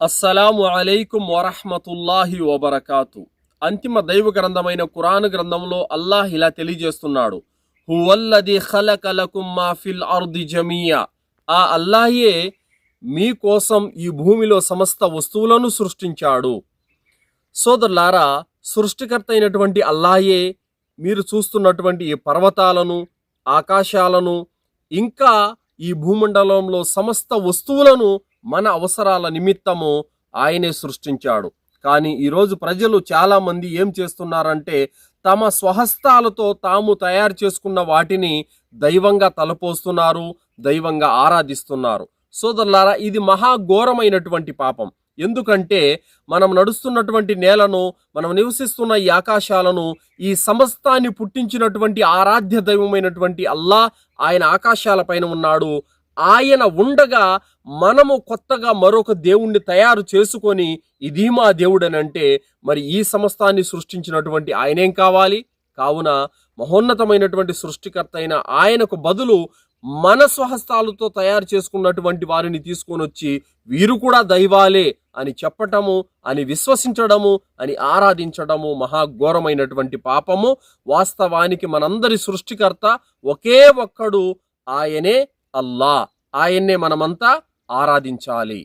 అస్సలాము అలైకుం వరహ్మతుల్లాహి వబరకాతు. అంతిమ దైవ గ్రంథమైన ఖురాన్ గ్రంథంలో అల్లాహ్ ఇలా తెలియజేస్తున్నాడు, హువల్లది ఖలక లకుం మా ఫిల్ అర్ది జమియా. ఆ అల్లాహే మీకోసం ఈ భూమిలో సమస్త వస్తువులను సృష్టించాడు. సోదరులారా, సృష్టికర్త అయినటువంటి అల్లాహే మీరు చూస్తున్నటువంటి ఈ పర్వతాలను, ఆకాశాలను, ఇంకా ఈ భూమండలంలో సమస్త వస్తువులను మన అవసరాల నిమిత్తము ఆయనే సృష్టించాడు. కానీ ఈరోజు ప్రజలు చాలా మంది ఏం చేస్తున్నారంటే తమ స్వహస్తాలతో తాము తయారు చేసుకున్న వాటిని దైవంగా తలపోస్తున్నారు, దైవంగా ఆరాధిస్తున్నారు. సోదరులారా, ఇది మహాఘోరమైనటువంటి పాపం. ఎందుకంటే మనం నడుస్తున్నటువంటి నేలను, మనం నివసిస్తున్న ఈ ఆకాశాలను, ఈ సమస్తాన్ని పుట్టించినటువంటి ఆరాధ్య దైవమైనటువంటి అల్లాహ్ ఆయన ఆకాశాల పైన ఉన్నాడు. ఆయన ఉండగా మనము కొత్తగా మరొక దేవుణ్ణి తయారు చేసుకొని ఇది మా దేవుడని అంటే మరి ఈ సమస్తాన్ని సృష్టించినటువంటి ఆయనేం కావాలి? కావున మహోన్నతమైనటువంటి సృష్టికర్త అయిన ఆయనకు బదులు మన స్వహస్తాలతో తయారు చేసుకున్నటువంటి వారిని తీసుకొని వచ్చి వీరు కూడా దైవాలే అని చెప్పటము, అని విశ్వసించడము, అని ఆరాధించడము మహాఘోరమైనటువంటి పాపము. వాస్తవానికి మనందరి సృష్టికర్త ఒకే ఒక్కడు, ఆయనే అల్లా. ఆయన్నే మనమంతా ఆరాధించాలి.